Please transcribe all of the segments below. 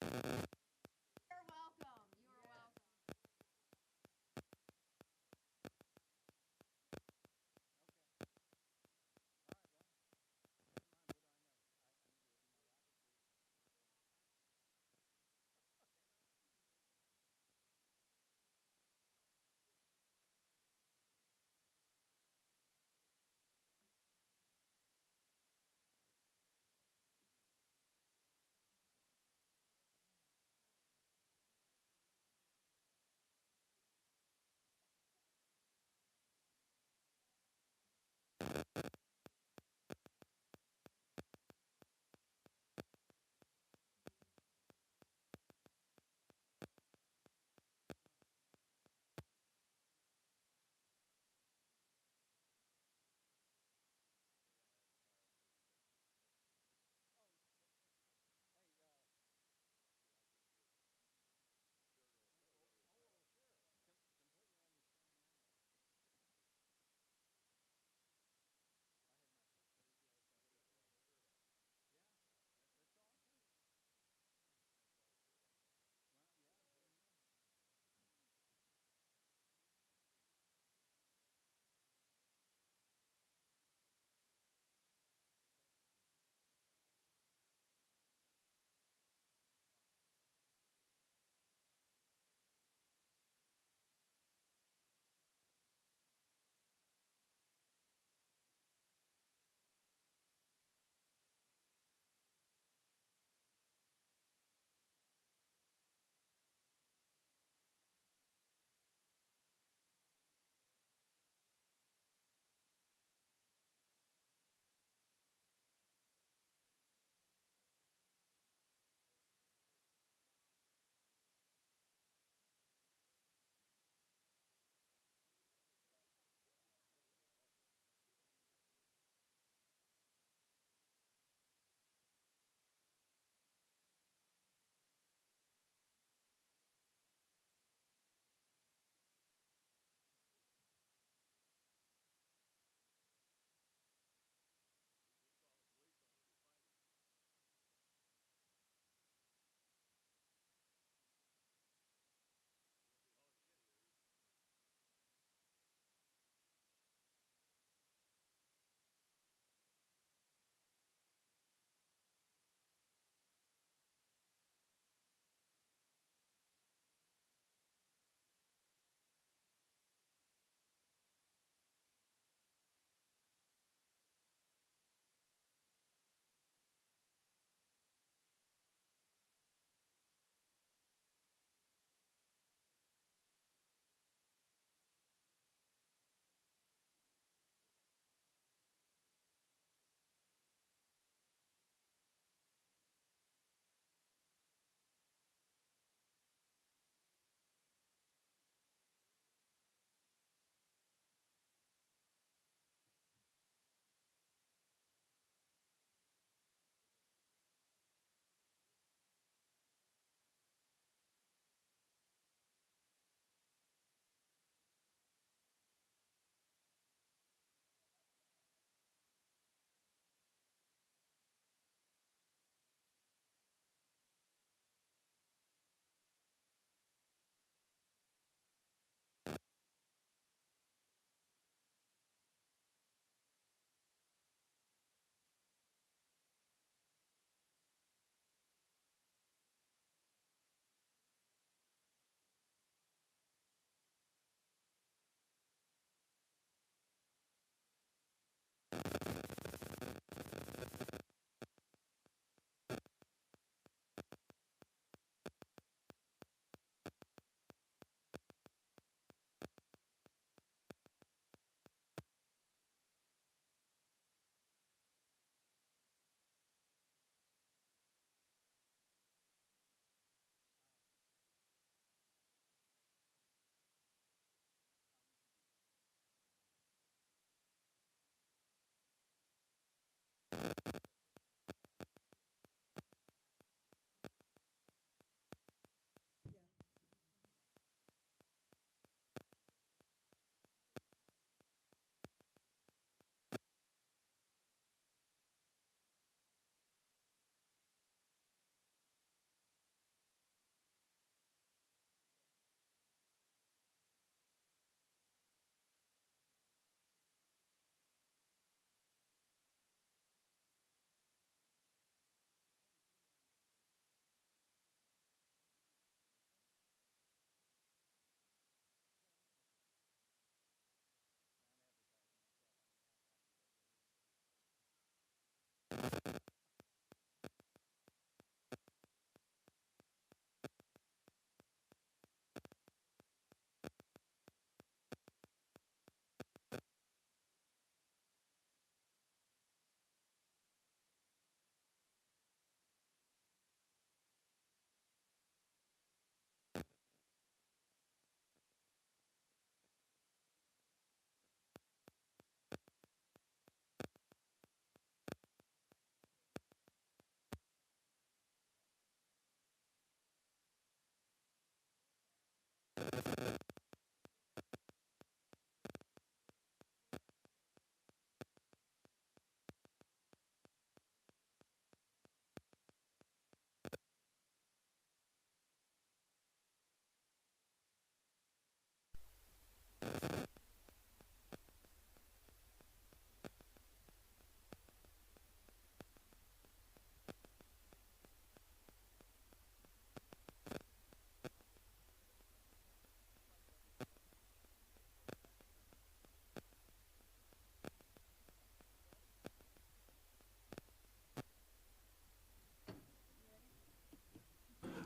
You're welcome. You are welcome.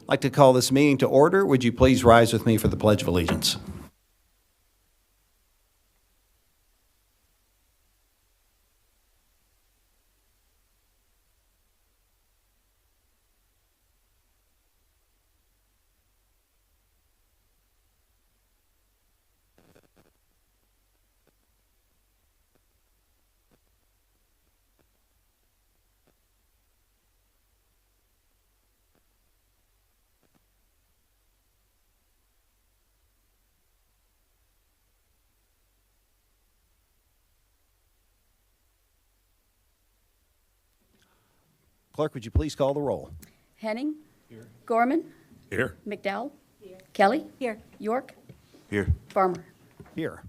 I'd like to call this meeting to order. Would you please rise with me for the Pledge of Allegiance? Clerk, would you please call the roll? Henning. Here. Gorman. Here. McDowell. Here. Kelly. Here. York. Here. Farmer. Here.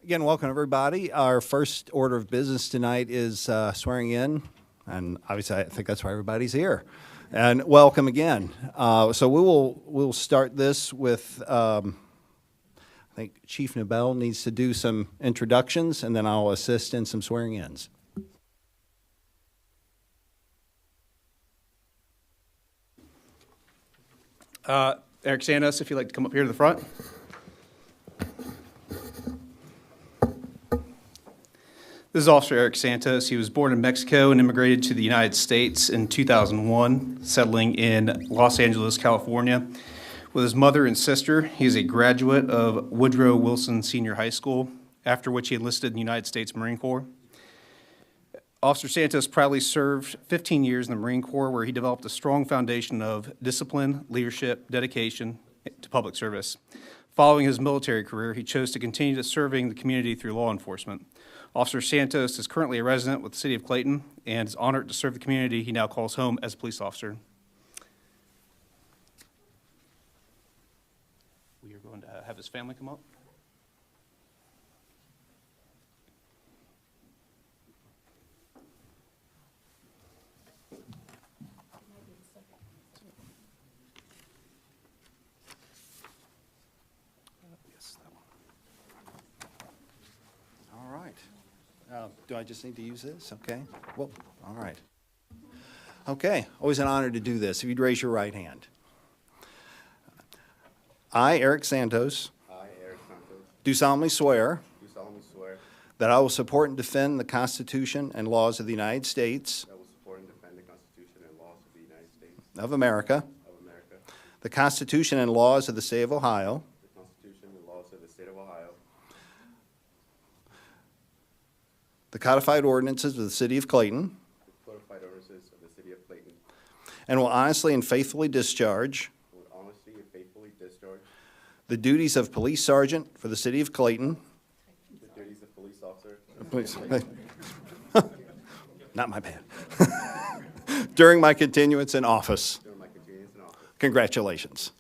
Again, welcome everybody. Our first order of business tonight is swearing in, and obviously I think that's why everybody's here. And welcome again. So we'll start this with I think Chief Nabel needs to do some introductions, and then I'll assist in some swearing-ins. Eric Santos, if you'd like to come up here to the front. This is Officer Eric Santos. He was born in Mexico and immigrated to the United States in 2001, settling in Los Angeles, California. With his mother and sister, he is a graduate of Woodrow Wilson Senior High School, after which he enlisted in the United States Marine Corps. Officer Santos proudly served 15 years in the Marine Corps, where he developed a strong foundation of discipline, leadership, dedication to public service. Following his military career, he chose to continue serving the community through law enforcement. Officer Santos is currently a resident with the city of Clayton and is honored to serve the community he now calls home as a police officer. We are going to have his family come up. All right. Do I just need to use this? Okay. Well, all right. Okay. Always an honor to do this. If you'd raise your right hand. I, Eric Santos, do solemnly swear that I will support and defend the Constitution and laws of the United States of America, the Constitution and laws of the state of Ohio, the codified ordinances of the city of Clayton, and will honestly and faithfully discharge the duties of police sergeant for the city of Clayton. The duties of police officer. Please. Not my bad. During my continuance in office. Congratulations.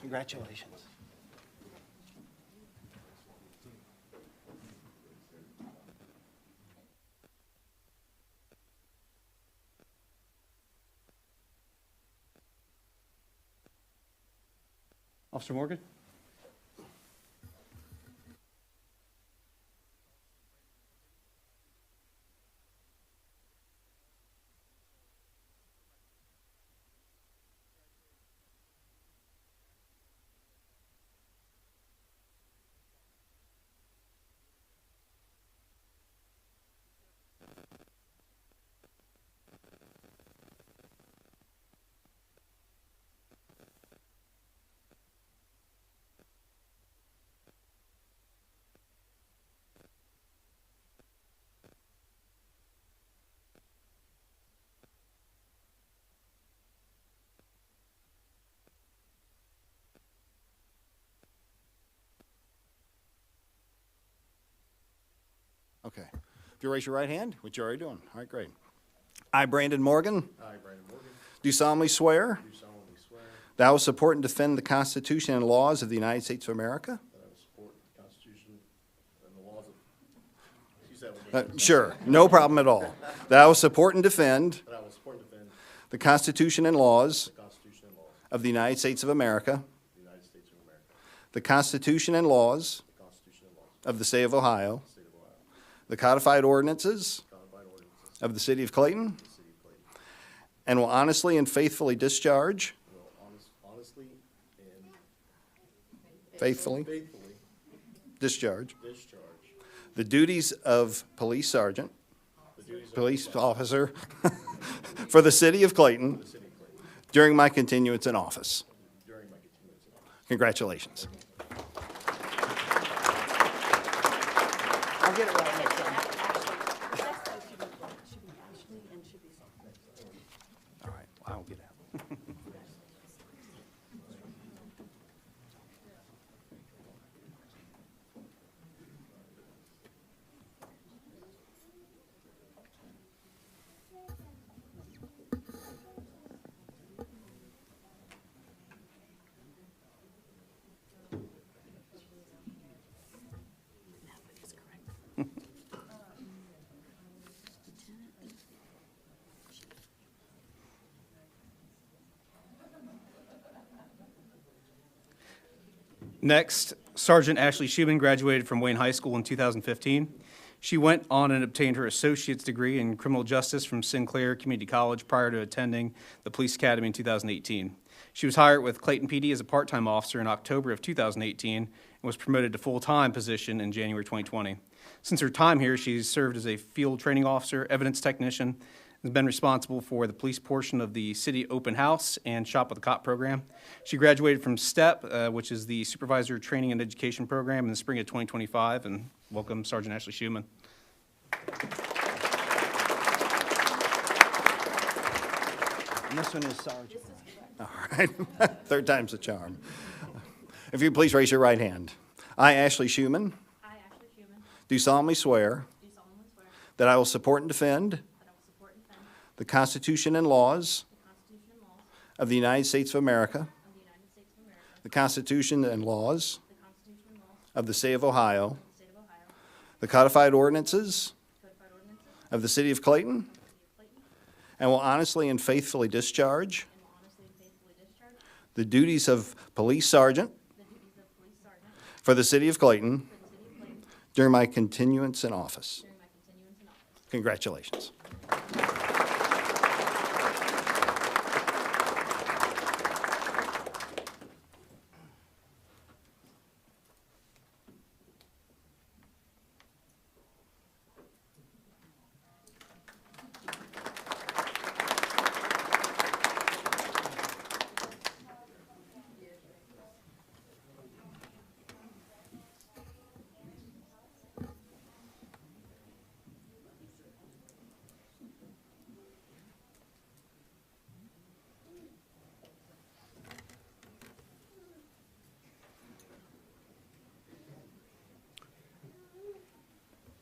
Congratulations. Officer Morgan? Okay. If you raise your right hand, which you're already doing. All right, great. I, Brandon Morgan, I, Brandon Morgan, do solemnly swear do solemnly swear that I will support and defend the Constitution and laws of the United States of America. that I will support the Constitution and the laws of, use that one again. Sure, no problem at all. That I will support and defend That I will support and defend the Constitution and laws the Constitution and laws of the United States of America, of the United States of America, the Constitution and laws the Constitution and laws of the State of Ohio, of the State of Ohio, the codified ordinances codified ordinances of the City of Clayton, of the City of Clayton, and will honestly and faithfully discharge, and will honestly and faithfully faithfully discharge discharge the duties of police sergeant, the duties of police officer for the City of Clayton the City of Clayton during my continuance in office. during my continuance in office. Congratulations. I'll get it right next time. All right, I'll get out. Next, Sergeant Ashley Schuman graduated from Wayne High School in 2015. She went on and obtained her associate's degree in criminal justice from Sinclair Community College prior to attending the police academy in 2018. She was hired with Clayton PD as a part-time officer in October of 2018 and was promoted to full-time position in January 2020. Since her time here, she's served as a field training officer, evidence technician, has been responsible for the police portion of the city open house and shop with a cop program. She graduated from STEP, which is the Supervisor Training and Education Program, in the spring of 2025, and welcome Sergeant Ashley Schuman. And this one is Sergeant. All right, third time's the charm. If you please raise your right hand. I, Ashley Schuman, I, Ashley Schuman, do solemnly swear do solemnly swear that I will support and defend that I will support and defend the Constitution and laws the Constitution and laws of the United States of America, of the United States of America, the Constitution and laws the Constitution and laws of the State of Ohio, of the State of Ohio, the codified ordinances codified ordinances of the City of Clayton, of the City of Clayton, and will honestly and faithfully discharge and will honestly and faithfully discharge the duties of police sergeant the duties of police sergeant for the City of Clayton for the City of Clayton during my continuance in office. during my continuance in office. Congratulations.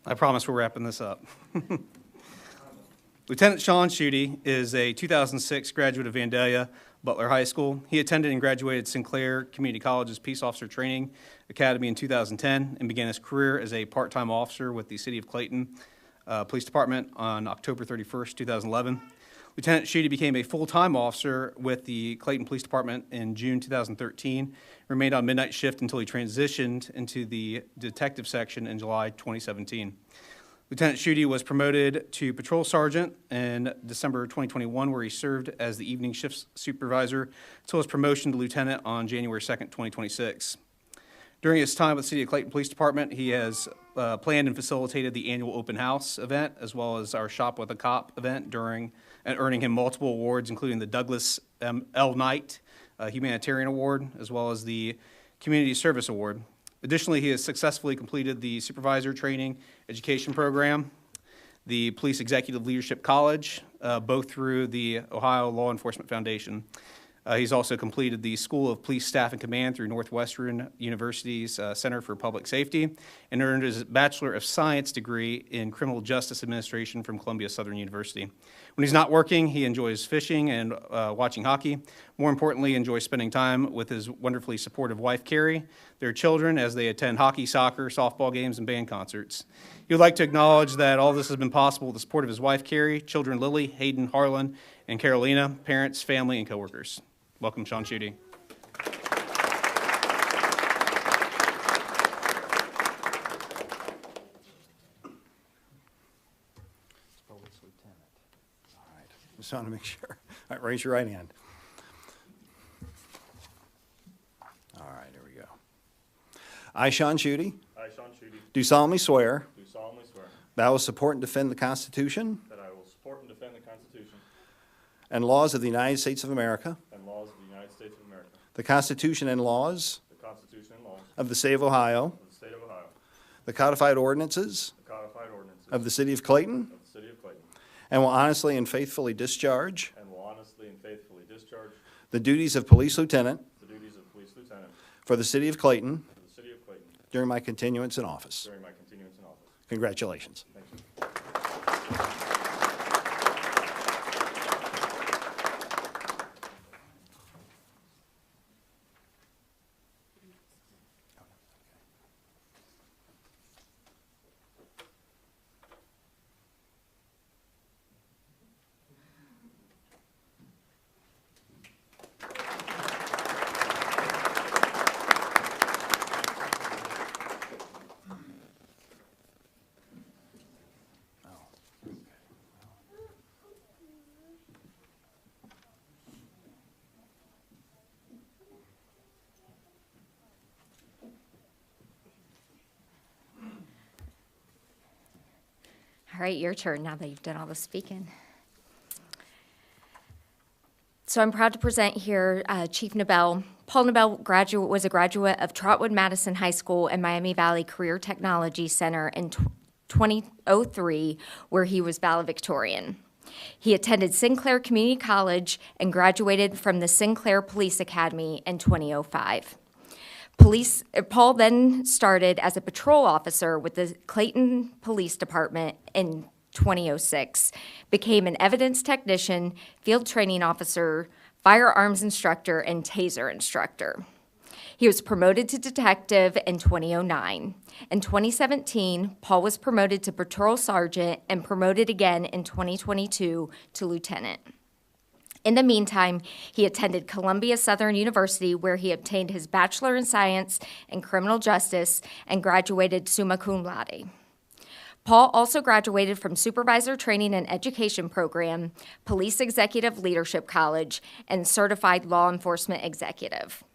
I promise we're wrapping this up. Lieutenant Sean Schutte is a 2006 graduate of Vandalia Butler High School. He attended and graduated Sinclair Community College's Peace Officer Training Academy in 2010 and began his career as a part-time officer with the City of Clayton Police Department on October 31st, 2011. Lieutenant Schutte became a full-time officer with the Clayton Police Department in June 2013, remained on midnight shift until he transitioned into the detective section in July 2017. Lieutenant Schutte was promoted to patrol sergeant in December 2021, where he served as the evening shift supervisor until his promotion to lieutenant on January 2nd, 2026. During his time with the City of Clayton Police Department, he has planned and facilitated the annual open house event, as well as our Shop with a Cop event, earning him multiple awards, including the Douglas L. Knight Humanitarian Award, as well as the Community Service Award. Additionally, he has successfully completed the Supervisor Training Education Program, the Police Executive Leadership College, both through the Ohio Law Enforcement Foundation. He's also completed the School of Police Staff and Command through Northwestern University's Center for Public Safety, and earned his Bachelor of Science degree in Criminal Justice Administration from Columbia Southern University. When he's not working, he enjoys fishing and watching hockey. More importantly, he enjoys spending time with his wonderfully supportive wife, Carrie, their children, as they attend hockey, soccer, softball games, and band concerts. He would like to acknowledge that all this has been possible with the support of his wife, Carrie, children Lily, Hayden, Harlan, and Carolina, parents, family, and coworkers. Welcome, Sean Schutte. Police lieutenant. All right, just want to make sure. All right, raise your right hand. All right, here we go. I, Sean Schutte, I, Sean Schutte, do solemnly swear do solemnly swear that I will support and defend the Constitution that I will support and defend the Constitution and laws of the United States of America, and laws of the United States of America, the Constitution and laws the Constitution and laws of the State of Ohio, of the State of Ohio, the codified ordinances the codified ordinances of the City of Clayton, of the City of Clayton, and will honestly and faithfully discharge and will honestly and faithfully discharge the duties of Police Lieutenant the duties of Police Lieutenant for the City of Clayton for the City of Clayton during my continuance in office. during my continuance in office. Congratulations. Thank you. All right, your turn now that you've done all the speaking. So I'm proud to present here Chief Nabel. Paul Nabel was a graduate of Trotwood Madison High School and Miami Valley Career Technology Center in 2003, where he was valedictorian. He attended Sinclair Community College and graduated from the Sinclair Police Academy in 2005. Paul then started as a patrol officer with the Clayton Police Department in 2006, became an evidence technician, field training officer, firearms instructor, and taser instructor. He was promoted to detective in 2009. In 2017, Paul was promoted to patrol sergeant and promoted again in 2022 to lieutenant. In the meantime, he attended Columbia Southern University, where he obtained his Bachelor in Science in Criminal Justice and graduated summa cum laude. Paul also graduated from Supervisor Training and Education Program, Police Executive Leadership College, and Certified Law Enforcement Executive.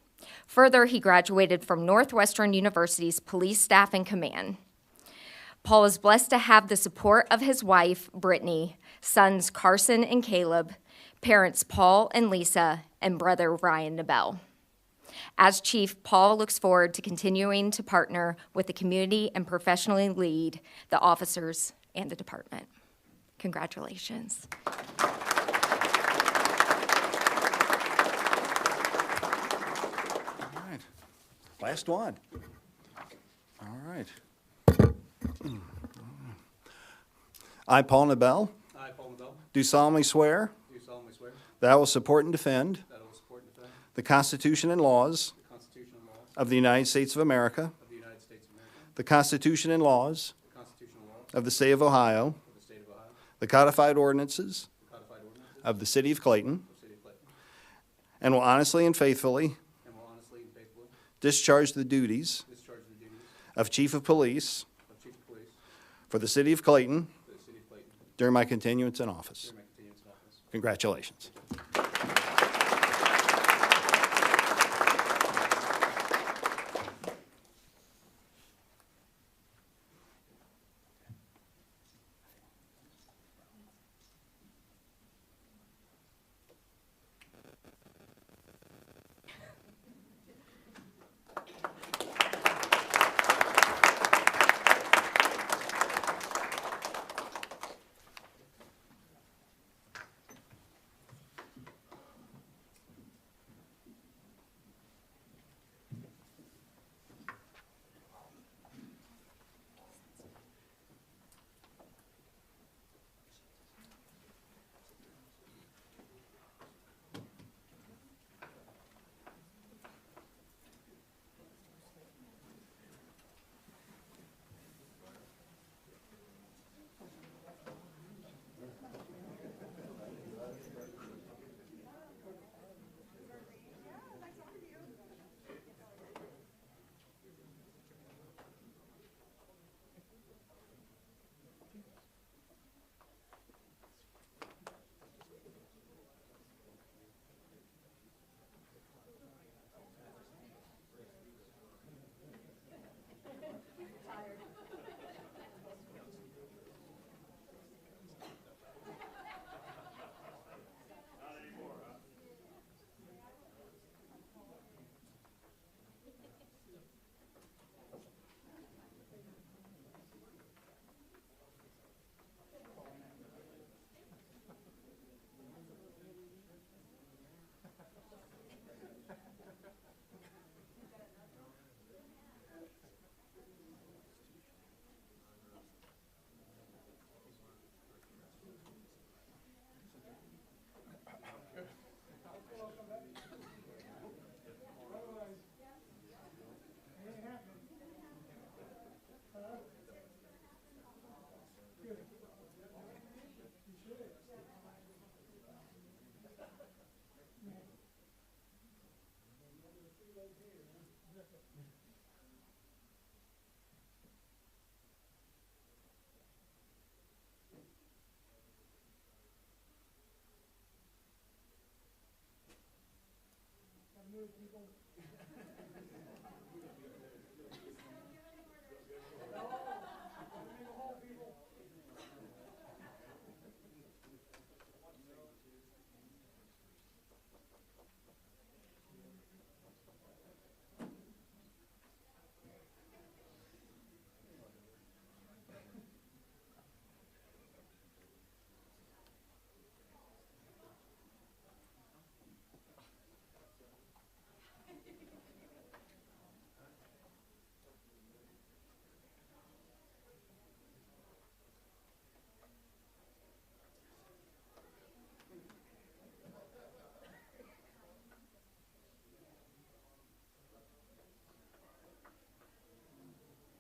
Further, he graduated from Northwestern University's Police Staff and Command. Paul is blessed to have the support of his wife, Brittany, sons Carson and Caleb, parents Paul and Lisa, and brother Ryan Nabel. As chief, Paul looks forward to continuing to partner with the community and professionally lead the officers and the department. Congratulations. All right. Last one. All right. I, Paul Nabel, I, Paul Nabel, do solemnly swear do solemnly swear that I will support and defend that I will support and defend the Constitution and laws the Constitution and laws of the United States of America, of the United States of America, the Constitution and laws the Constitution and laws of the State of Ohio, of the State of Ohio, the codified ordinances the codified ordinances of the City of Clayton, of the City of Clayton, and will honestly and faithfully and will honestly and faithfully discharge the duties discharge the duties of Chief of Police of Chief of Police for the City of Clayton for the City of Clayton during my continuance in office. during my continuance in office. Congratulations.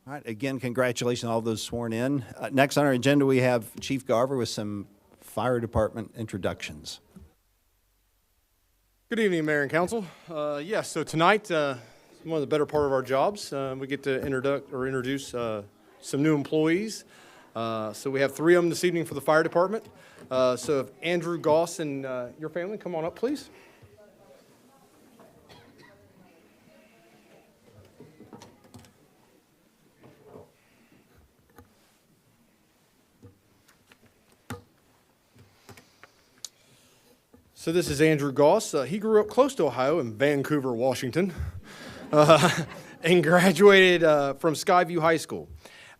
All right, again, congratulations on all those sworn in. Next on our agenda, we have Chief Garver with some fire department introductions. Good evening, Mayor and Council. Yes, so tonight, one of the better part of our jobs, we get to introduce some new employees. So we have 3 of them this evening for the fire department. So if Andrew Goss and your family, come on up, please. So this is Andrew Goss. He grew up close to Ohio in Vancouver, Washington, and graduated from Skyview High School.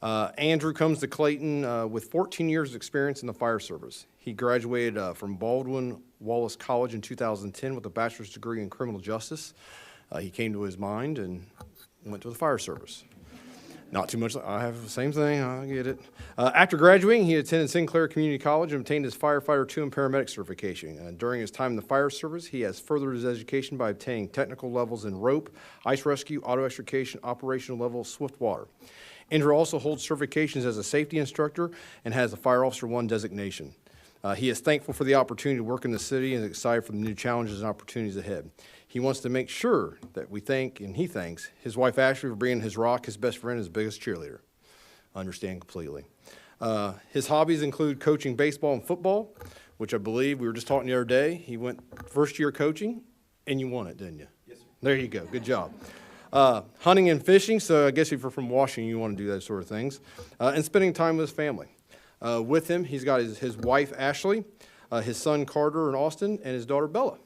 Andrew comes to Clayton with 14 years of experience in the fire service. He graduated from Baldwin Wallace College in 2010 with a bachelor's degree in criminal justice. He came to his mind and went to the fire service. Not too much. I have the same thing. I get it. After graduating, he attended Sinclair Community College and obtained his Firefighter 2 and paramedic certification. During his time in the fire service, he has furthered his education by obtaining technical levels in rope, ice rescue, auto extrication, operational level, swift water. Andrew also holds certifications as a safety instructor and has a Fire Officer 1 designation. He is thankful for the opportunity to work in the city and is excited for the new challenges and opportunities ahead. He wants to make sure that we thank, and he thanks, his wife Ashley for being his rock, his best friend, his biggest cheerleader. I understand completely. His hobbies include coaching baseball and football, which I believe, we were just talking the other day, he went first year coaching, and you won it, didn't you? Yes, sir. There you go. Good job. Hunting and fishing, so I guess if you're from Washington, you want to do those sort of things. And spending time with his family. With him, he's got his wife, Ashley, his son, Carter, in Austin, and his daughter, Bella.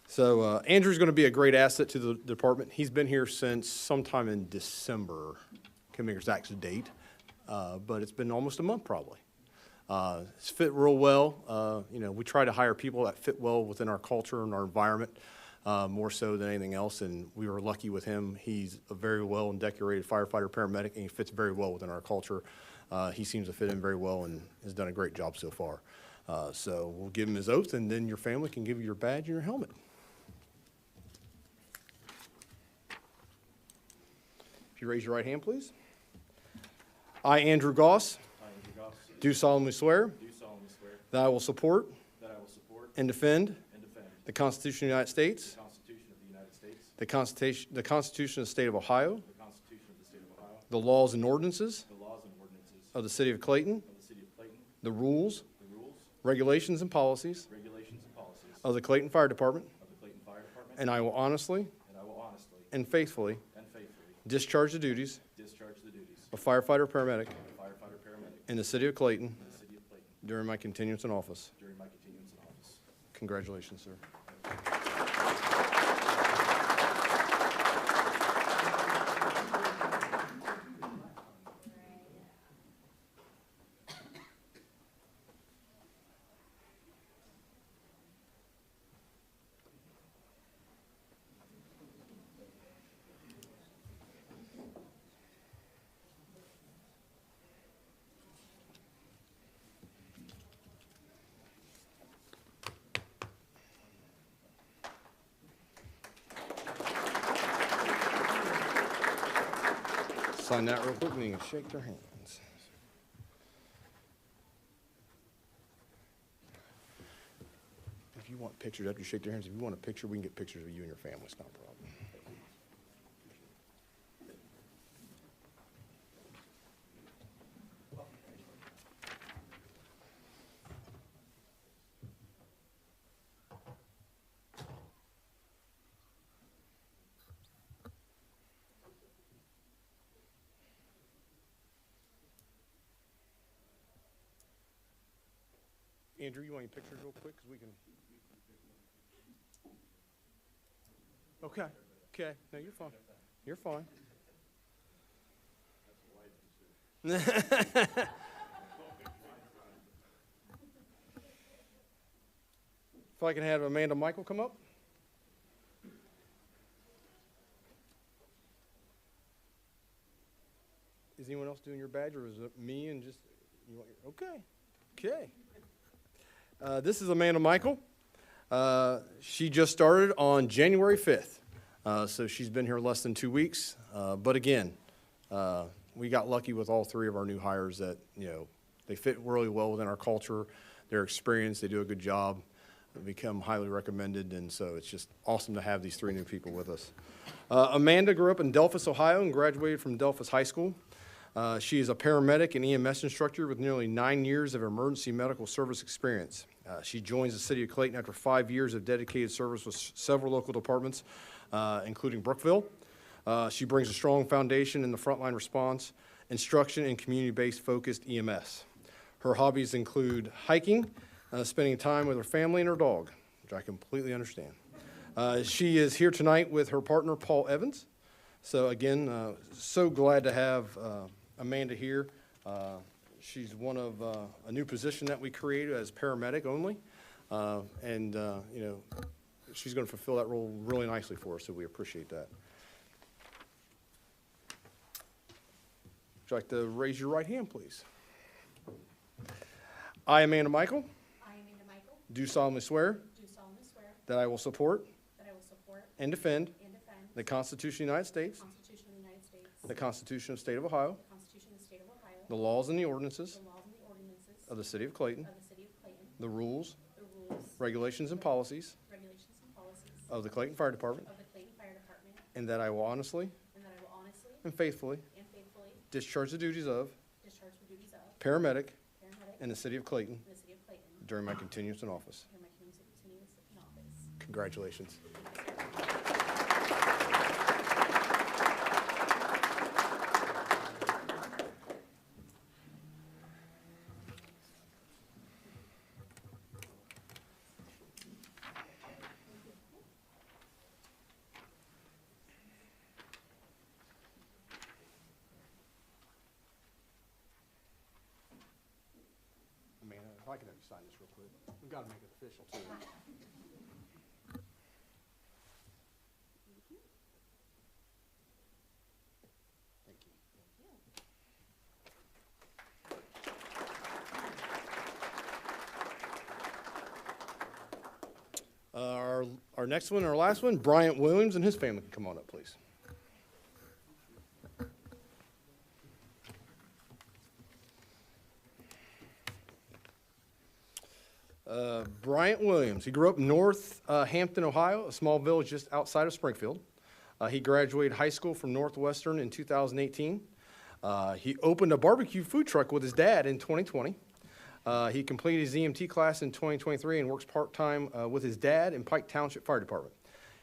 So Andrew's going to be a great asset to the department. He's been here since sometime in December. Can't remember his exact date, but it's been almost a month probably. It's fit real well. We try to hire people that fit well within our culture and our environment, more so than anything else, and we were lucky with him. He's a very well and decorated firefighter paramedic, and he fits very well within our culture. He seems to fit in very well and has done a great job so far. So we'll give him his oath, and then your family can give you your badge and your helmet. If you raise your right hand, please. I, Andrew Goss, do solemnly swear that I will support and defend the Constitution of the United States, the Constitution of the State of Ohio, the laws and ordinances of the City of Clayton, the rules, regulations, and policies of the Clayton Fire Department, and I will honestly and faithfully discharge the duties of firefighter paramedic in the City of Clayton during my continuance in office. Congratulations, sir. Sign that real quick and you can shake their hands. If you want pictures after you shake their hands, if you want a picture, we can get pictures of you and your family. It's not a problem. Andrew, you want any pictures real quick? Because we can. Okay. Okay. No, you're fine. You're fine. If I can have Amanda Michael come up. Is anyone else doing your badge, or is it me and just you want your, okay. Okay. This is Amanda Michael. She just started on January 5th, so she's been here less than 2 weeks. But again, we got lucky with all three of our new hires that, they fit really well within our culture. They're experienced, they do a good job, they become highly recommended, and so it's just awesome to have these three new people with us. Amanda grew up in Delphus, Ohio, and graduated from Delphus High School. She is a paramedic and EMS instructor with nearly 9 years of emergency medical service experience. She joins the City of Clayton after 5 years of dedicated service with several local departments, including Brookville. She brings a strong foundation in the frontline response, instruction, and community-based focused EMS. Her hobbies include hiking, spending time with her family and her dog, which I completely understand. She is here tonight with her partner, Paul Evans. So again, so glad to have Amanda here. She's one of a new position that we created as paramedic only, and she's going to fulfill that role really nicely for us, so we appreciate that. Would you like to raise your right hand, please? I, Amanda Michael, do solemnly swear that I will support and defend the Constitution of the United States, the Constitution of the State of Ohio, the laws and the ordinances of the City of Clayton, of the City of Clayton, the rules, the rules, regulations, and policies regulations, and policies of the Clayton Fire Department, of the Clayton Fire Department, and that I will honestly and that I will honestly and faithfully and faithfully discharge the duties of discharge the duties of paramedic paramedic in the City of Clayton in the City of Clayton during my continuance in office. during my continuance in office. Congratulations. Amanda, if I could have you sign this real quick. We've got to make it official, too. Thank you. Our next one, our last one, Bryant Williams and his family. Come on up, please. Bryant Williams, he grew up in North Hampton, Ohio, a small village just outside of Springfield. He graduated high school from Northwestern in 2018. He opened a barbecue food truck with his dad in 2020. He completed his EMT class in 2023 and works part-time with his dad in Pike Township Fire Department.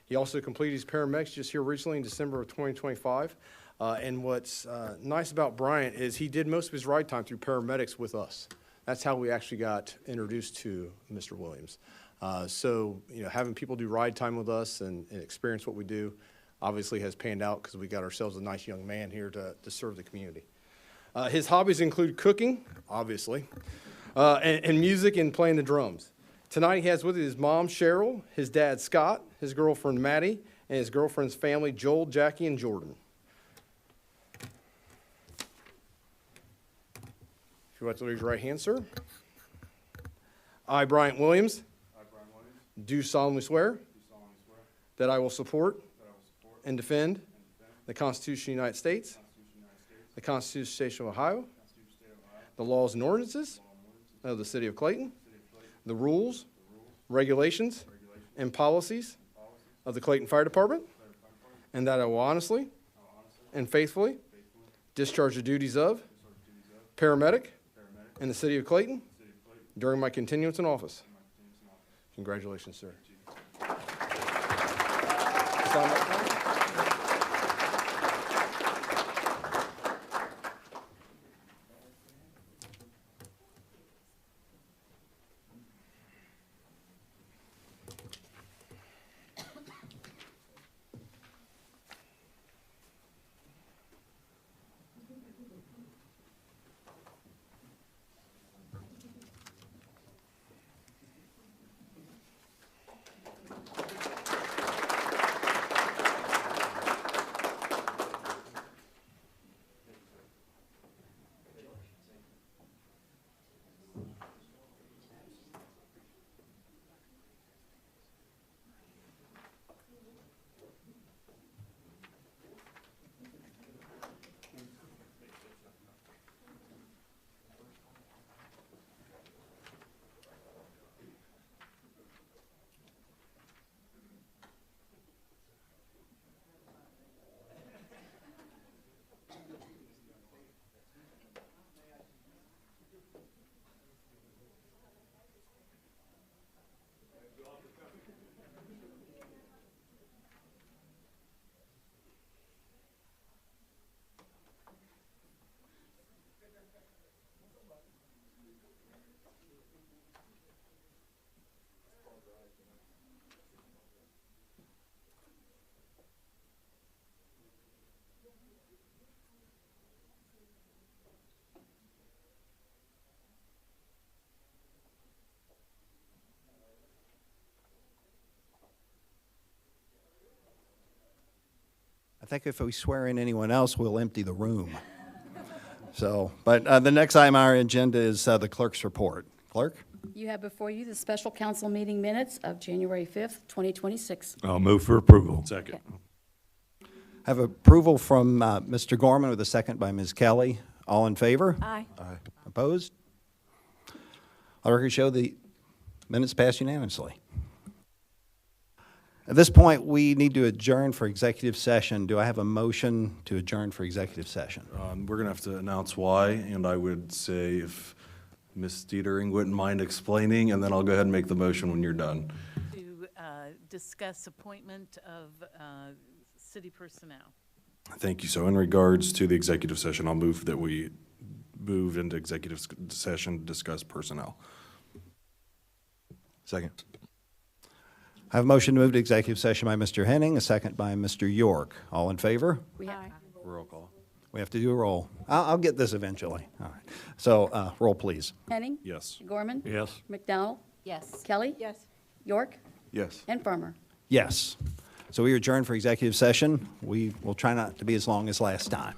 He also completed his paramedics just here recently in December of 2025. And what's nice about Bryant is he did most of his ride time through paramedics with us. That's how we actually got introduced to Mr. Williams. So, having people do ride time with us and experience what we do obviously has panned out because we got ourselves a nice young man here to serve the community. His hobbies include cooking, obviously, and music and playing the drums. Tonight he has with his mom, Cheryl, his dad, Scott, his girlfriend, Maddie, and his girlfriend's family, Joel, Jackie, and Jordan. If you want to raise your right hand, sir. I, Bryant Williams, do solemnly swear that I will support and defend the Constitution of the United States, the Constitution of the State of Ohio, the laws and ordinances of the City of Clayton, the rules, regulations, and policies of the Clayton Fire Department, and that I will honestly and faithfully discharge the duties of paramedic in the City of Clayton during my continuance in office. Congratulations, sir. Sign that form. I think if we swear in anyone else, we'll empty the room. So, but the next item on our agenda is the clerk's report. Clerk? You have before you the special council meeting minutes of January 5th, 2026. I'll move for approval. Second. Have approval from Mr. Gorman with a second by Ms. Kelly. All in favor? Aye. Opposed? Let the record show the minutes passed unanimously. At this point, we need to adjourn for executive session. Do I have a motion to adjourn for executive session? We're going to have to announce why, and I would say if Ms. Dietering wouldn't mind explaining, and then I'll go ahead and make the motion when you're done. To discuss appointment of city personnel. Thank you. So in regards to the executive session, I'll move that we move into executive session to discuss personnel. Second. I have a motion to move to executive session by Mr. Henning, a second by Mr. York. All in favor? We have, Roll call. We have to do a roll. I'll get this eventually. All right. So, roll, please. Henning. Yes. Gorman. Yes. McDowell. Yes. Kelly. Yes. York. Yes. And Farmer. Yes. So we adjourn for executive session. We will try not to be as long as last time.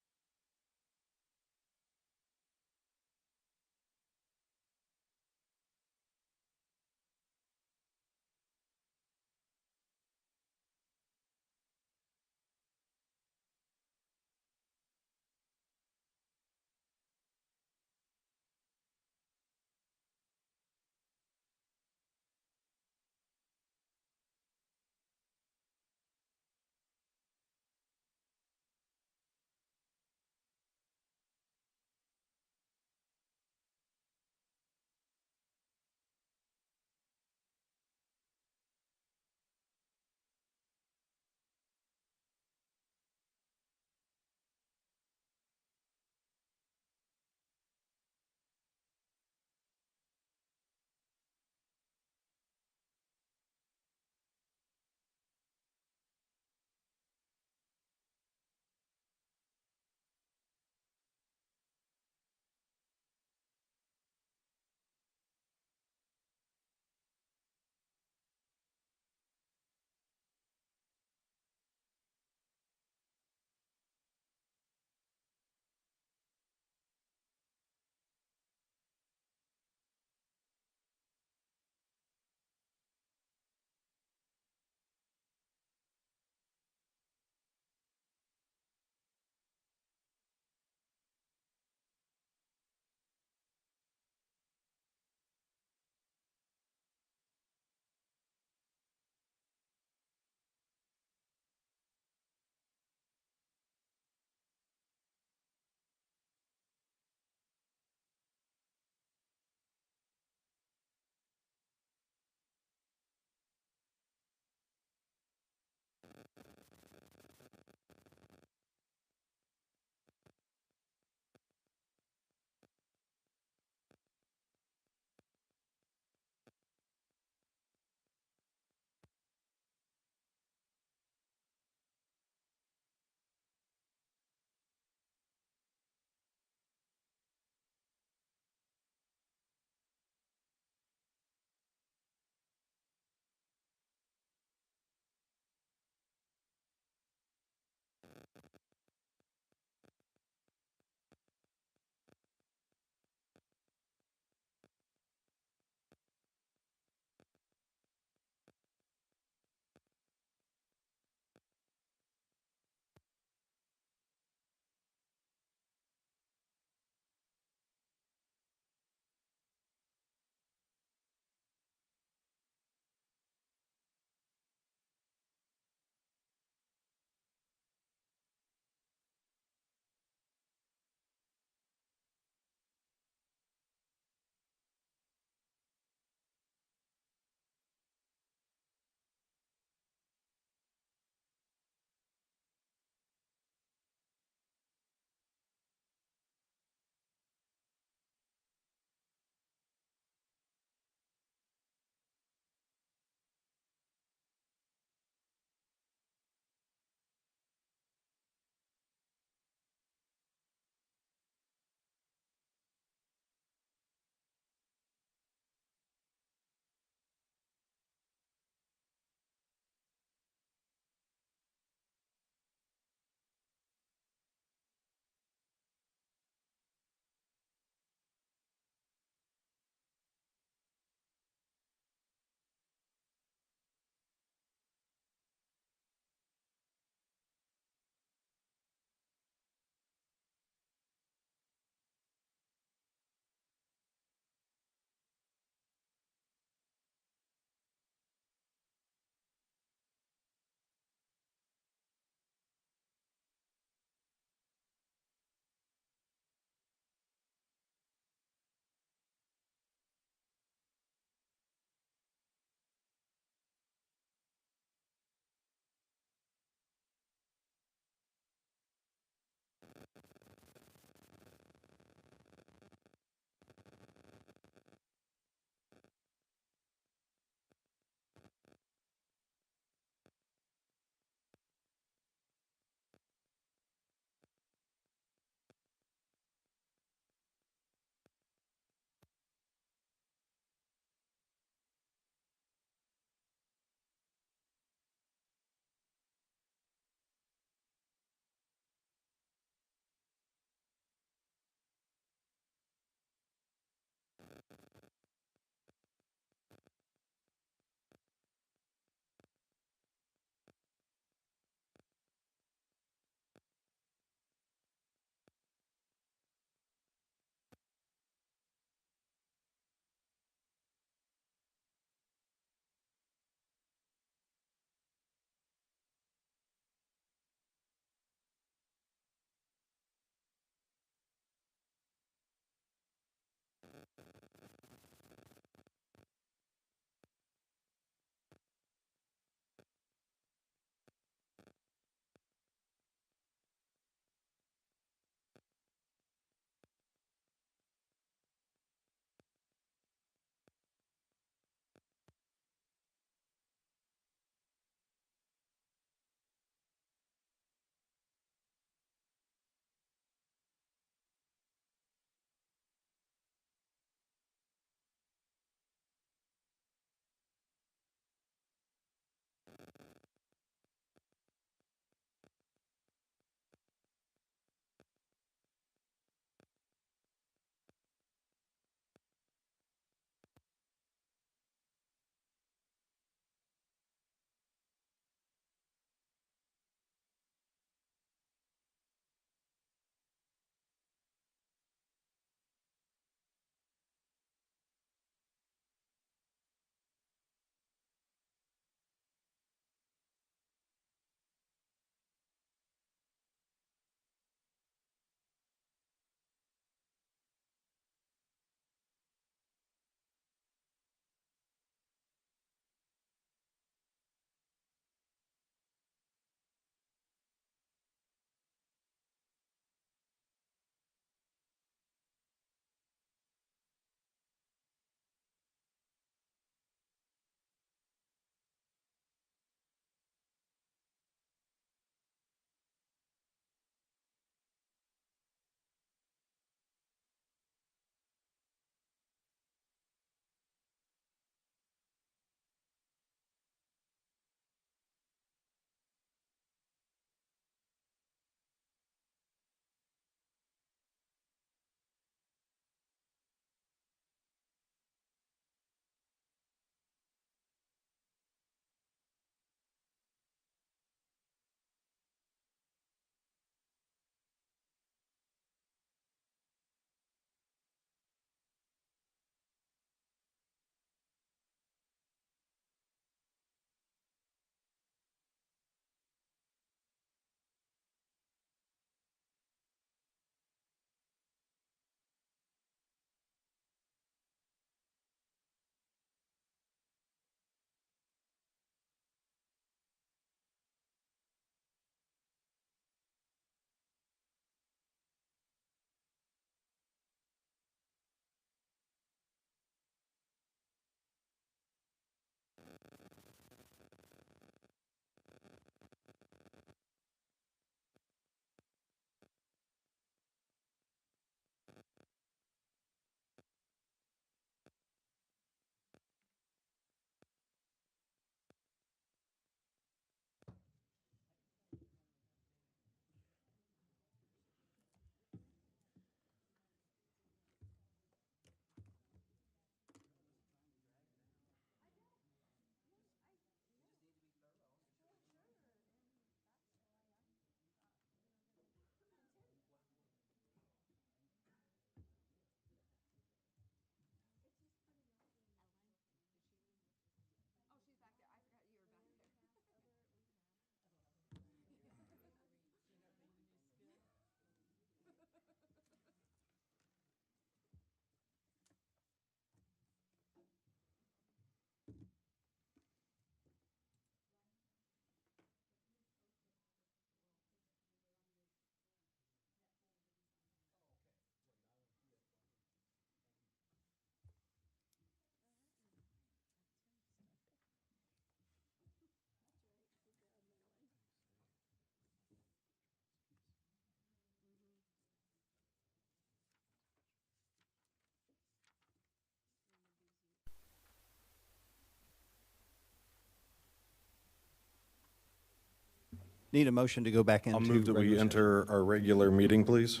Need a motion to go back into. I'll move that we regular session. enter our regular meeting, please.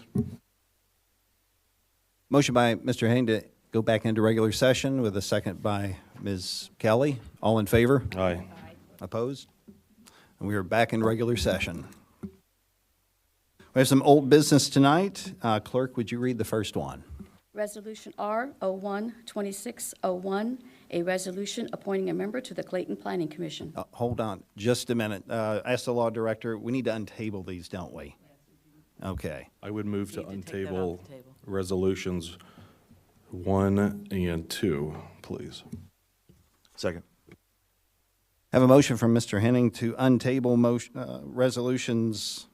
Motion by Mr. Henning to go back into regular session with a second by Ms. Kelly. All in favor? Aye. Opposed? And we are back in regular session. We have some old business tonight. Clerk, would you read the first one? Resolution R 01-2601, a resolution appointing a member to the Clayton Planning Commission. Hold on just a minute. Ask the law director, we need to untable these, don't we? Okay. I would move to Need to take that off untable the table. resolutions 1 and 2, please. Second. Have a motion from Mr. Henning to untable resolutions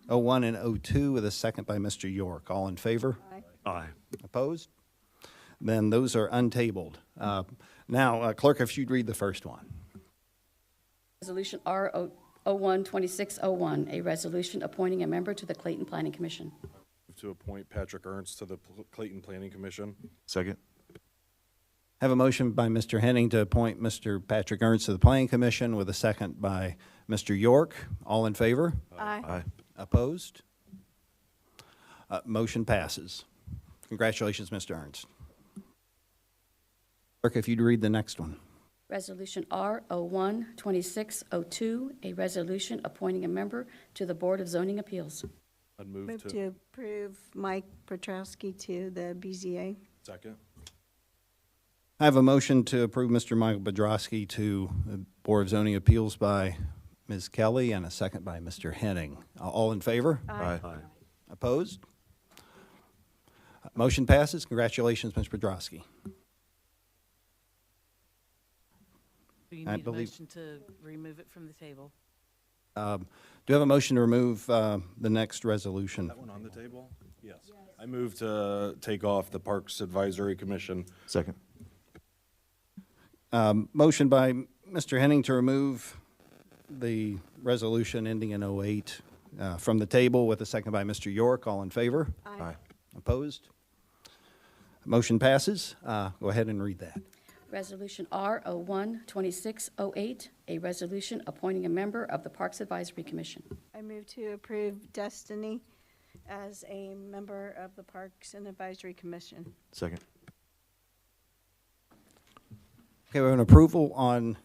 01 and 02 with a second by Mr. York. All in favor? Aye. Opposed? Then those are untabled. Now, Clerk, if you'd read the first one. Resolution R 01-2601, a resolution appointing a member to the Clayton Planning Commission. Move to appoint Patrick Ernst to the Clayton Planning Commission. Second. Have a motion by Mr. Henning to appoint Mr. Patrick Ernst to the Planning Commission with a second by Mr. York. All in favor? Aye. Opposed? Motion passes. Congratulations, Mr. Ernst. Clerk, if you'd read the next one. Resolution R 01-2602, a resolution appointing a member to the Board of Zoning Appeals. I'd move Move to. to approve Mike Petrowski to the BZA. Second. I have a motion to approve Mr. Michael Bedrosky to the Board of Zoning Appeals by Ms. Kelly and a second by Mr. Henning. All in favor? Aye. Opposed? Motion passes. Congratulations, Mr. Bedrosky. Do you I need a believe- motion to remove it from the table? Do you have a motion to remove the next resolution? That one on the table? Yes. I move to take off the Parks Advisory Commission. Second. Motion by Mr. Henning to remove the resolution ending in 08 from the table with a second by Mr. York. All in favor? Aye. Opposed? Motion passes. Go ahead and read that. Resolution R 01-2608, a resolution appointing a member of the Parks Advisory Commission. I move to approve Destiny as a member of the Parks and Advisory Commission. Second. Okay, we have an approval on,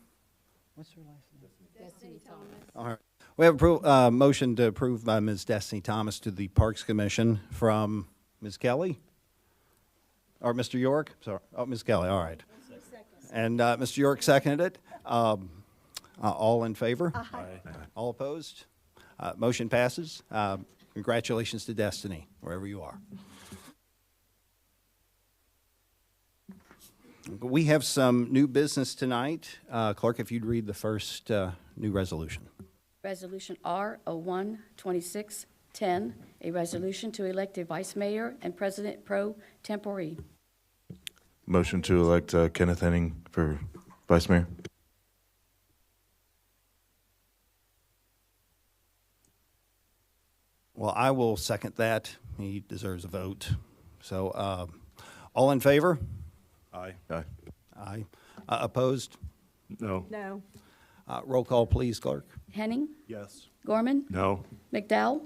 what's her last name? Destiny Thomas. All right. We have a motion to approve by Ms. Destiny Thomas to the Parks Commission from Ms. Kelly? Or Mr. York? Sorry. Oh, Ms. Kelly, all right. And Mr. York seconded it. All in favor? Aye. All opposed? Motion passes. Congratulations to Destiny, wherever you are. We have some new business tonight. Clerk, if you'd read the first new resolution. Resolution R 01-2610, a resolution to elect a vice mayor and president pro tempore. Motion to elect Kenneth Henning for vice mayor. Well, I will second that. He deserves a vote. So, all in favor? Aye. Aye. Aye. Opposed? No. No. Roll call, please, Clerk. Henning, Yes. Gorman, No. McDowell,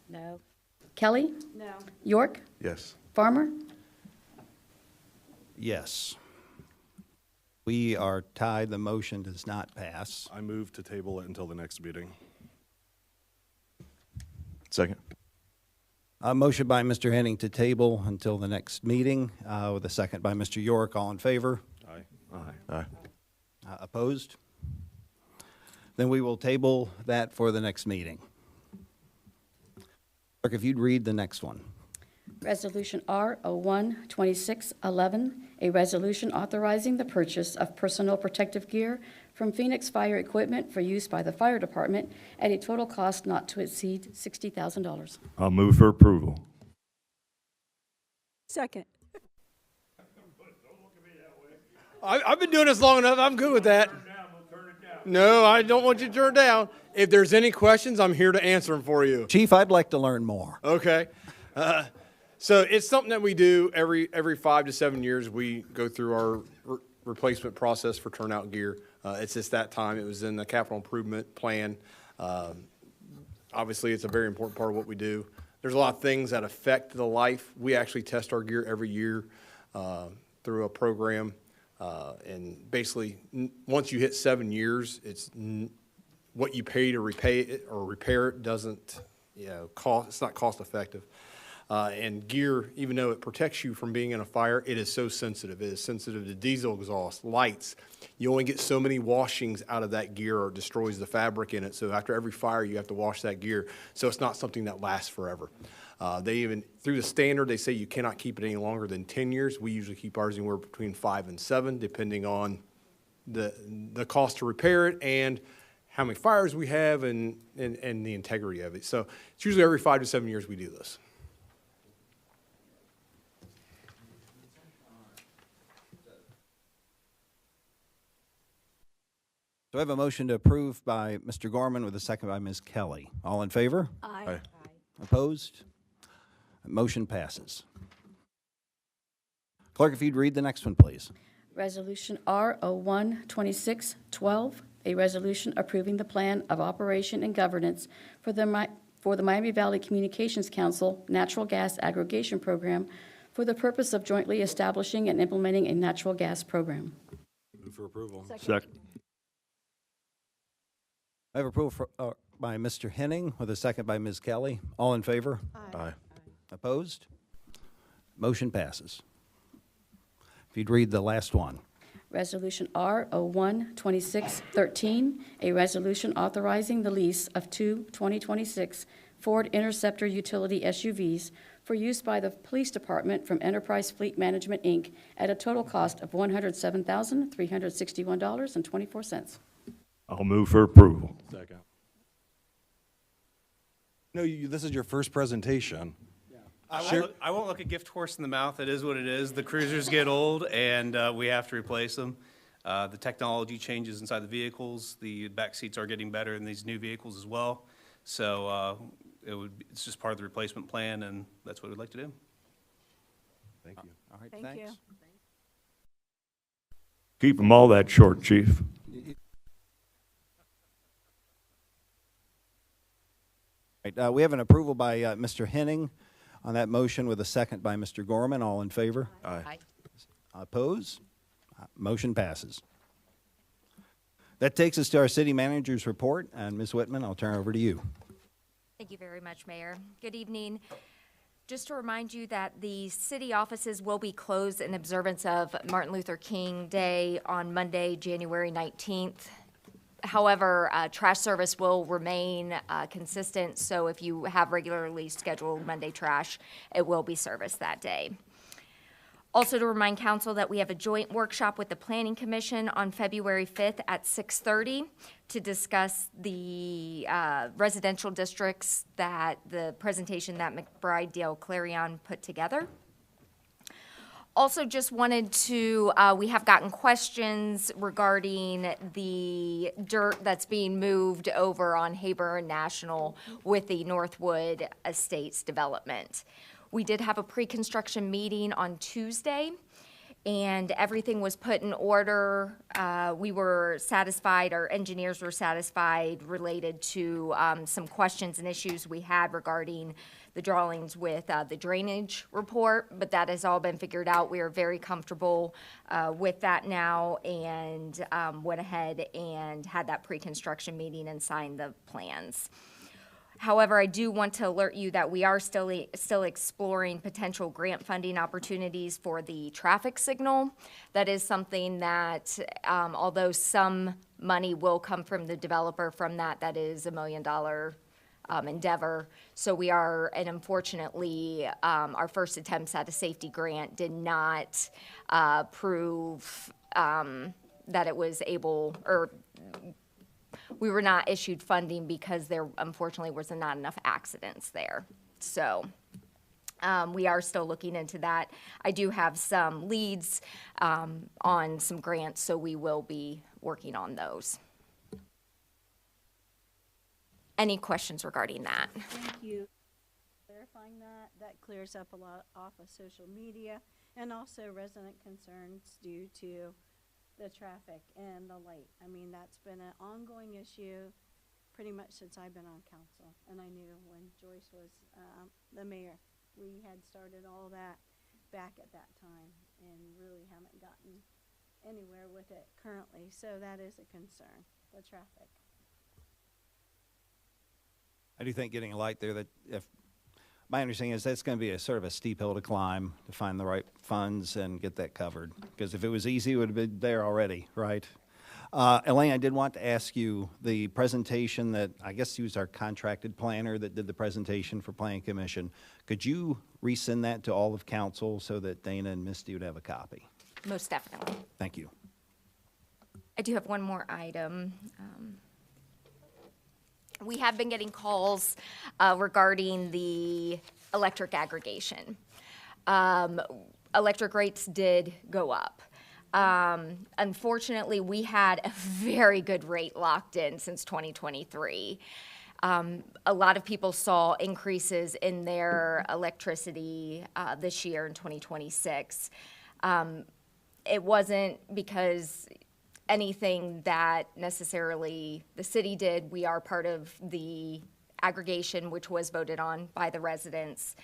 No. Kelly, No. York, Yes. Farmer. Yes. We are tied. The motion does not pass. I move to table it until the next meeting. Second. A motion by Mr. Henning to table until the next meeting, with a second by Mr. York. All in favor? Aye. Aye. Aye. Opposed? Then we will table that for the next meeting. Clerk, if you'd read the next one. Resolution R 01-2611, a resolution authorizing the purchase of personal protective gear from Phoenix Fire Equipment for use by the fire department at a total cost not to exceed $60,000. I'll move for approval. Second. I've been doing this long enough. I'm good with that. No, I don't want you to turn it down. If there's any questions, I'm here to answer them for you. Chief, I'd like to learn more. Okay. So it's something that we do every 5 to 7 years. We go through our replacement process for turnout gear. It's just that time. It was in the capital improvement plan. Obviously, it's a very important part of what we do. There's a lot of things that affect the life. We actually test our gear every year through a program. And basically, once you hit 7 years, what you pay to repay it or repair it doesn't, cost. It's not cost effective. And gear, even though it protects you from being in a fire, it is so sensitive. It is sensitive to diesel exhaust, lights. You only get so many washings out of that gear or it destroys the fabric in it. So after every fire, you have to wash that gear. So it's not something that lasts forever. They even, through the standard, they say you cannot keep it any longer than 10 years. We usually keep ours anywhere between 5 and 7, depending on the cost to repair it and how many fires we have and the integrity of it. So it's usually every 5 to 7 years we do this. So I have a motion to approve by Mr. Gorman with a second by Ms. Kelly. All in favor? Aye. Opposed? Motion passes. Clerk, if you'd read the next one, please. Resolution R01-2612, a resolution approving the plan of operation and governance for the Miami Valley Communications Council Natural Gas Aggregation Program for the purpose of jointly establishing and implementing a natural gas program. Move for approval. Second. I have approval by Mr. Henning with a second by Ms. Kelly. All in favor? Aye. Opposed? Motion passes. If you'd read the last one. Resolution R01-2613, a resolution authorizing the lease of two 2026 Ford Interceptor utility SUVs for use by the Police Department from Enterprise Fleet Management, Inc. at a total cost of $107,361.24. I'll move for approval. Second. No, this is your first presentation. I won't look a gift horse in the mouth. It is what it is. The cruisers get old, and we have to replace them. The technology changes inside the vehicles. The back seats are getting better in these new vehicles as well. So it's just part of the replacement plan, and that's what we'd like to do. Thank you. All right, Thank you. Keep them all that short, Chief. Right, we have an approval by Mr. Henning on that motion with a second by Mr. Gorman. All in favor? Aye. Oppose? Motion passes. That takes us to our city manager's report, and Ms. Whitman, I'll turn it over to you. Thank you very much, Mayor. Good evening. Just to remind you that the city offices will be closed in observance of Martin Luther King Day on Monday, January 19th. However, trash service will remain consistent, so if you have regularly scheduled Monday trash, it will be serviced that day. Also to remind council that we have a joint workshop with the Planning Commission on February 5th at 6:30 to discuss the residential districts that the presentation that McBride Dale Clarion put together. Also just wanted to, we have gotten questions regarding the dirt that's being moved over on Hayburn National with the Northwood Estates development. We did have a pre-construction meeting on Tuesday, and everything was put in order. We were satisfied, our engineers were satisfied related to some questions and issues we had regarding the drawings with the drainage report, but that has all been figured out. We are very comfortable with that now, and went ahead and had that pre-construction meeting and signed the plans. However, I do want to alert you that we are still exploring potential grant funding opportunities for the traffic signal. That is something that, although some money will come from the developer from that, that is $1 million endeavor. So we are, and unfortunately, our first attempts at a safety grant did not prove that it was able, or we were not issued funding because there unfortunately was not enough accidents there. So we are still looking into that. I do have some leads on some grants, so we will be working on those. Any questions regarding that? Thank you. Clarifying that, that clears up a lot off of social media and also resident concerns due to the traffic and the light. I mean, that's been an ongoing issue pretty much since I've been on council. And I knew when Joyce was the mayor, we had started all that back at that time and really haven't gotten anywhere with it currently. So that is a concern, the traffic. I do think getting a light there, that if, my understanding is that's going to be a sort of a steep hill to climb to find the right funds and get that covered. Because if it was easy, it would have been there already, right? Elaine, I did want to ask you, the presentation that, I guess you was our contracted planner that did the presentation for Planning Commission. Could you resend that to all of council so that Dana and Misty would have a copy? Most definitely. Thank you. I do have one more item. We have been getting calls regarding the electric aggregation. Electric rates did go up. Unfortunately, we had a very good rate locked in since 2023. A lot of people saw increases in their electricity this year in 2026. It wasn't because anything that necessarily the city did. We are part of the aggregation, which was voted on by the residents.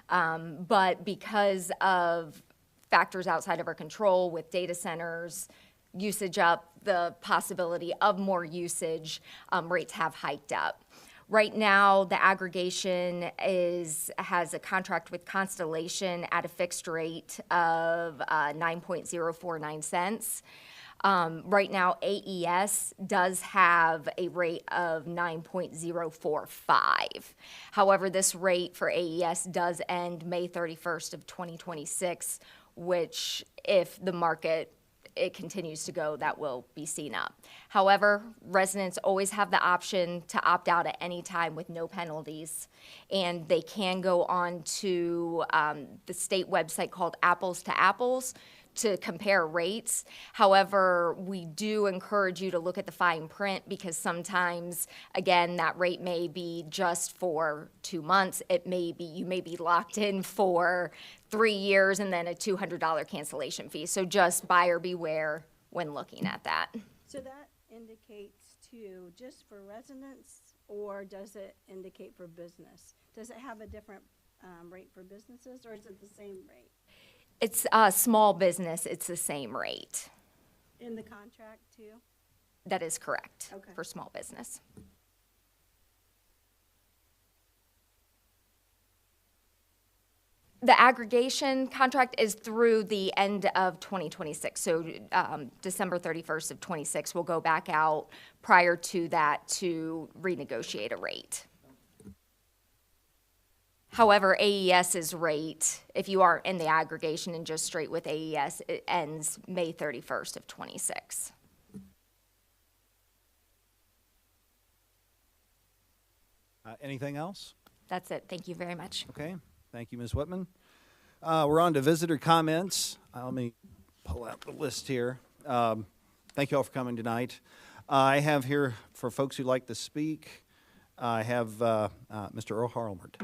But because of factors outside of our control with data centers, usage up, the possibility of more usage, rates have hiked up. Right now, the aggregation has a contract with Constellation at a fixed rate of 9.049 cents. Right now, AES does have a rate of 9.045. However, this rate for AES does end May 31st of 2026, which if the market it continues to go, that will be seen up. However, residents always have the option to opt out at any time with no penalties, and they can go on to the state website called Apples to Apples to compare rates. However, we do encourage you to look at the fine print because sometimes, again, that rate may be just for 2 months. It may be, you may be locked in for 3 years and then a $200 cancellation fee. So just buyer beware when looking at that. So that indicates to just for residents, or does it indicate for business? Does it have a different rate for businesses, or is it the same rate? It's a small business, it's the same rate. In the contract too? That is correct. Okay. For small business. The aggregation contract is through the end of 2026, so December 31st of 26 will go back out prior to that to renegotiate a rate. However, AES's rate, if you are in the aggregation and just straight with AES, it ends May 31st of 26. Anything else? That's it. Thank you very much. Okay, thank you, Ms. Whitman. We're on to visitor comments. Let me pull out the list here. Thank you all for coming tonight. I have here, for folks who'd like to speak, I have Mr. Earl Harlmert.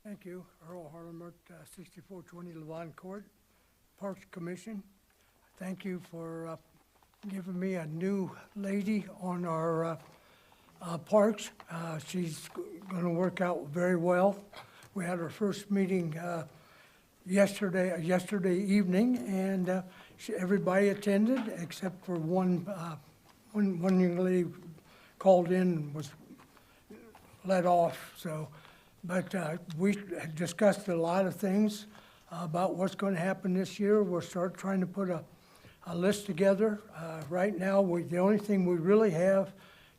Thank you. Earl Harlmert, 6420 Levon Court, Parks Commission. Thank you for giving me a new lady on our parks. She's going to work out very well. We had our first meeting yesterday evening, and everybody attended except for one young lady called in and was let off. But we discussed a lot of things about what's going to happen this year. We'll start trying to put a list together. Right now, the only thing we really have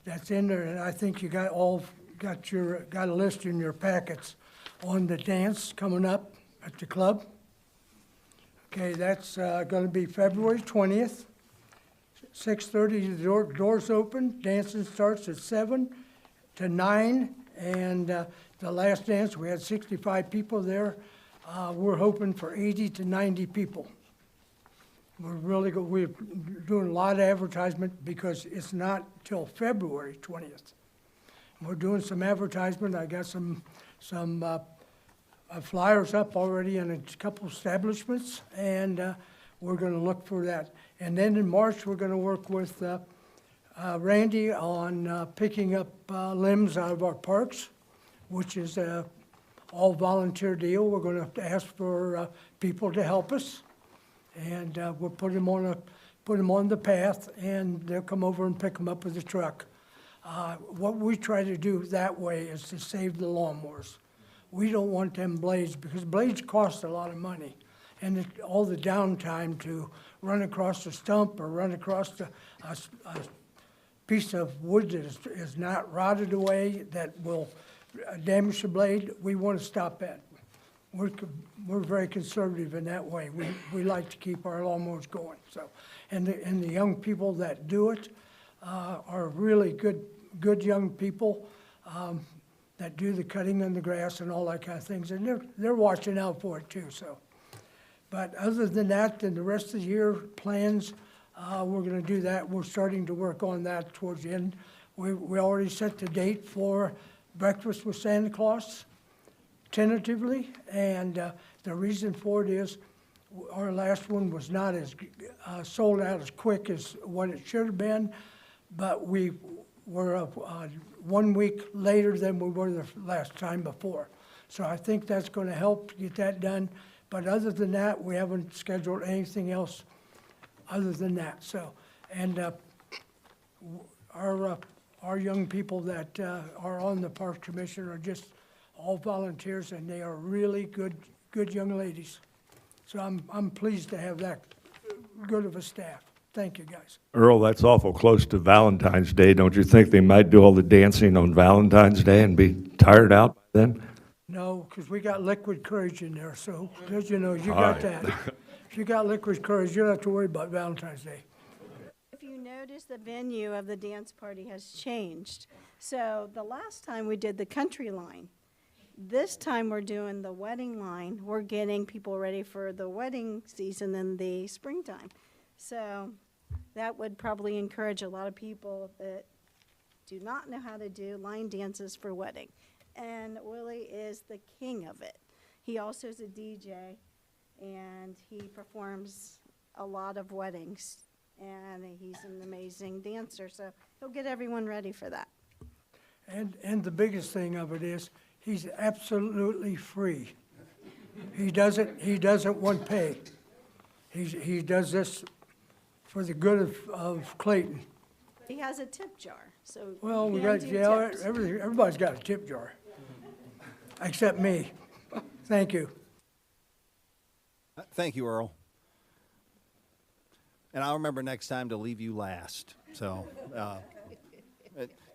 that's in there, and I think you got a list in your packets on the dance coming up at the club. Okay, that's going to be February 20th, 6:30. The doors open. Dancing starts at 7 to 9, and the last dance, we had 65 people there. We're hoping for 80 to 90 people. We're doing a lot of advertisement because it's not till February 20th. we're doing some advertisement. I got some flyers up already in a couple establishments, and we're going to look for that. And then in March, we're going to work with Randy on picking up limbs out of our parks, which is a all volunteer deal. We're going to ask for people to help us, and we'll put them on the path, and they'll come over and pick them up with the truck. What we try to do that way is to save the lawnmowers. We don't want them blades, because blades cost a lot of money, and all the downtime to run across the stump or run across a piece of wood that is not rotted away that will damage the blade, we want to stop that. We're very conservative in that way. We like to keep our lawnmowers going. So, and the young people that do it are really good young people that do the cutting in the grass and all that kind of things, and they're watching out for it too. So, but other than that, then the rest of the year plans, we're going to do that. We're starting to work on that towards the end. We already set the date for Breakfast with Santa Claus, tentatively, and the reason for it is our last one was not as sold out as quick as what it should have been, but we were 1 week later than we were the last time before. So I think that's going to help to get that done. But other than that, we haven't scheduled anything else other than that. So, and our young people that are on the Park Commission are just all volunteers, and they are really good young ladies. So I'm pleased to have that good of a staff. Thank you, guys. Earl, that's awful close to Valentine's Day. Don't you think they might do all the dancing on Valentine's Day and be tired out by then? No, because we got liquid courage in there, so, because you know, you got that. If you got liquid courage, you don't have to worry about Valentine's Day. If you notice, the venue of the dance party has changed. So the last time we did the country line. This time we're doing the wedding line. We're getting people ready for the wedding season in the springtime. So that would probably encourage a lot of people that do not know how to do line dances for wedding. And Willie is the king of it. He also is a DJ, and he performs a lot of weddings. And he's an amazing dancer, so he'll get everyone ready for that. And the biggest thing of it is, he's absolutely free. He doesn't want pay. He does this for the good of Clayton. He has a tip jar, so Well, you we can got, do yeah, tips. everybody's got a tip jar, except me. Thank you. Thank you, Earl. And I'll remember next time to leave you last, so,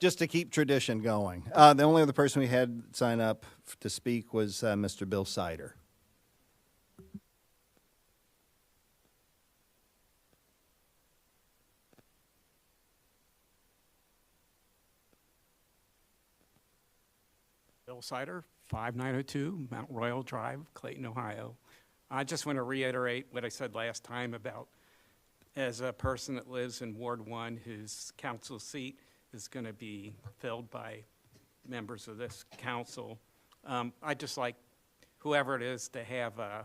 just to keep tradition going. The only other person we had sign up to speak was Mr. Bill Sider. Bill Sider, 5902 Mount Royal Drive, Clayton, Ohio. I just want to reiterate what I said last time about, as a person that lives in Ward 1 whose council seat is going to be filled by members of this council, I'd just like whoever it is to have a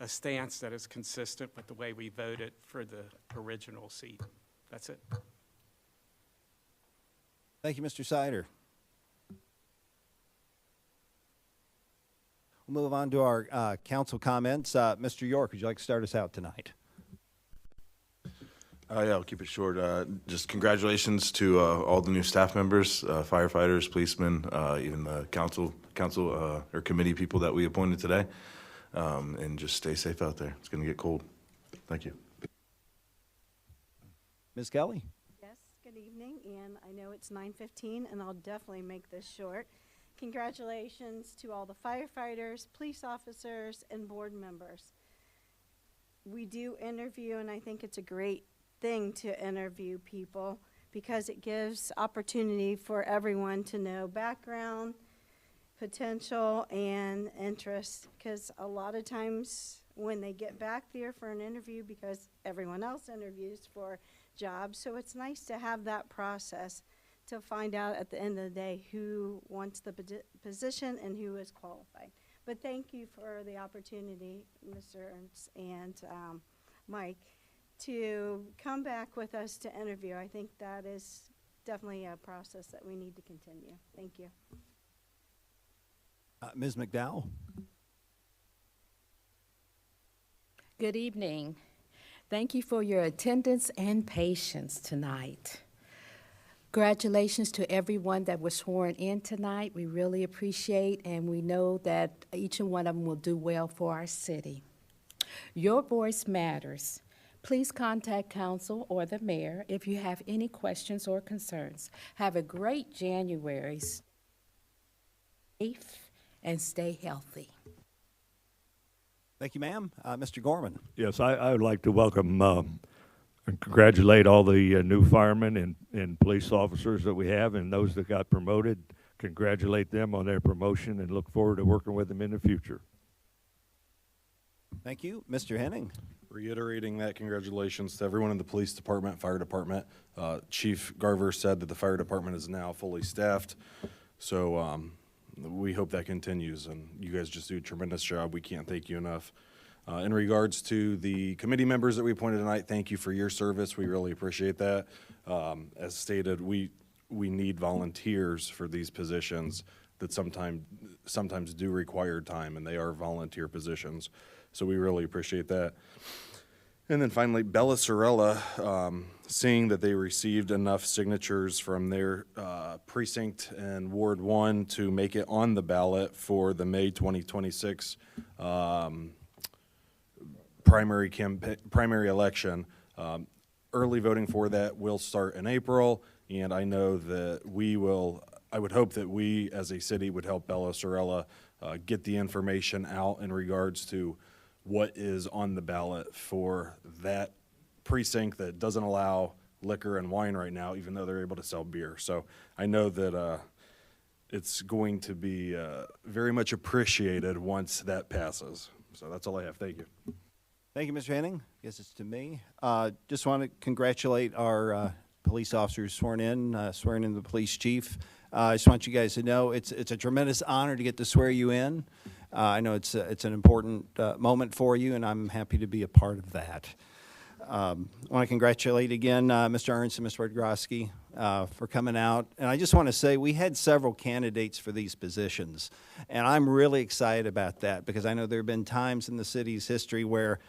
stance that is consistent with the way we voted for the original seat. That's it. Thank you, Mr. Sider. We'll move on to our council comments. Mr. York, would you like to start us out tonight? Yeah, I'll keep it short. Just congratulations to all the new staff members, firefighters, policemen, even the council or committee people that we appointed today. And just stay safe out there. It's going to get cold. Thank you. Ms. Kelly? Yes, good evening, and I know it's 9:15, and I'll definitely make this short. Congratulations to all the firefighters, police officers, and board members. We do interview, and I think it's a great thing to interview people because it gives opportunity for everyone to know background, potential, and interest, because a lot of times when they get back there for an interview, because everyone else interviews for jobs, so it's nice to have that process to find out at the end of the day who wants the position and who is qualified. But thank you for the opportunity, Mr. Ernst and Mike, to come back with us to interview. I think that is definitely a process that we need to continue. Thank you. Ms. McDowell? Good evening. Thank you for your attendance and patience tonight. Congratulations to everyone that was sworn in tonight. We really appreciate, and we know that each and one of them will do well for our city. Your voice matters. Please contact council or the mayor if you have any questions or concerns. Have a great January. Stay safe and stay healthy. Thank you, ma'am. Mr. Gorman? Yes, I would like to welcome and congratulate all the new firemen and police officers that we have and those that got promoted. Congratulate them on their promotion and look forward to working with them in the future. Thank you. Mr. Henning? Reiterating that, congratulations to everyone in the police department, fire department. Chief Garver said that the fire department is now fully staffed, so we hope that continues, and you guys just do a tremendous job. We can't thank you enough. In regards to the committee members that we appointed tonight, thank you for your service. We really appreciate that. As stated, we need volunteers for these positions that sometimes do require time, and they are volunteer positions. So we really appreciate that. And then finally, Bella Sorella, seeing that they received enough signatures from their precinct and Ward 1 to make it on the ballot for the May 2026 primary election. Early voting for that will start in April, and I know that I would hope that we as a city would help Bella Sorella get the information out in regards to what is on the ballot for that precinct that doesn't allow liquor and wine right now, even though they're able to sell beer. So I know that it's going to be very much appreciated once that passes. So that's all I have. Thank you. Thank you, Mr. Henning. I guess it's to me. Just want to congratulate our police officers sworn in the police chief. I just want you guys to know it's a tremendous honor to get to swear you in. I know it's an important moment for you, and I'm happy to be a part of that. I want to congratulate again Mr. Ernst and Mr. Wodgrowski for coming out. And I just want to say we had several candidates for these positions, and I'm really excited about that because I know there have been times in the city's history where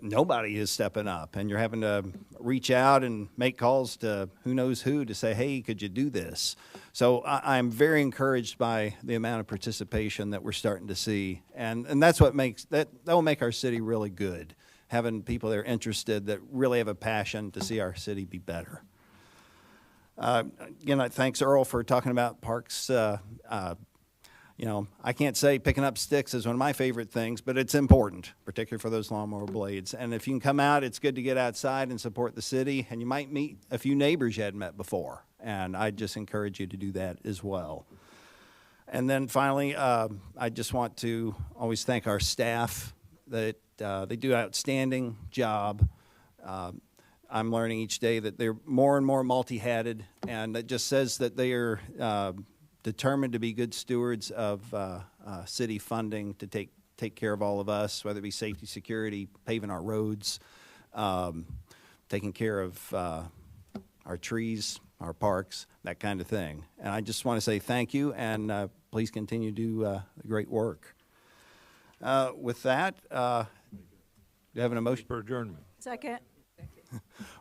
nobody is stepping up, and you're having to reach out and make calls to who knows who to say, hey, could you do this? So I'm very encouraged by the amount of participation that we're starting to see, and that's what that will make our city really good, having people that are interested, that really have a passion to see our city be better. Again, thanks, Earl, for talking about parks. You know, I can't say picking up sticks is one of my favorite things, but it's important, particularly for those lawnmower blades. And if you can come out, it's good to get outside and support the city, and you might meet a few neighbors you hadn't met before. And I just encourage you to do that as well. And then finally, I just want to always thank our staff that they do an outstanding job. I'm learning each day that they're more and more multi-hatted, and it just says that they are determined to be good stewards of city funding to take care of all of us, whether it be safety, security, paving our roads, taking care of our trees, our parks, that kind of thing. And I just want to say thank you, and please continue to do great work. With that, do you have an motion For adjournment. Second.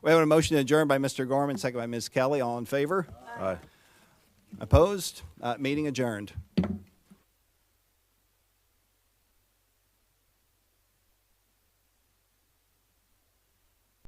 We have a motion to adjourn by Mr. Gorman, second by Ms. Kelly. All in favor? Aye. Opposed? Meeting adjourned.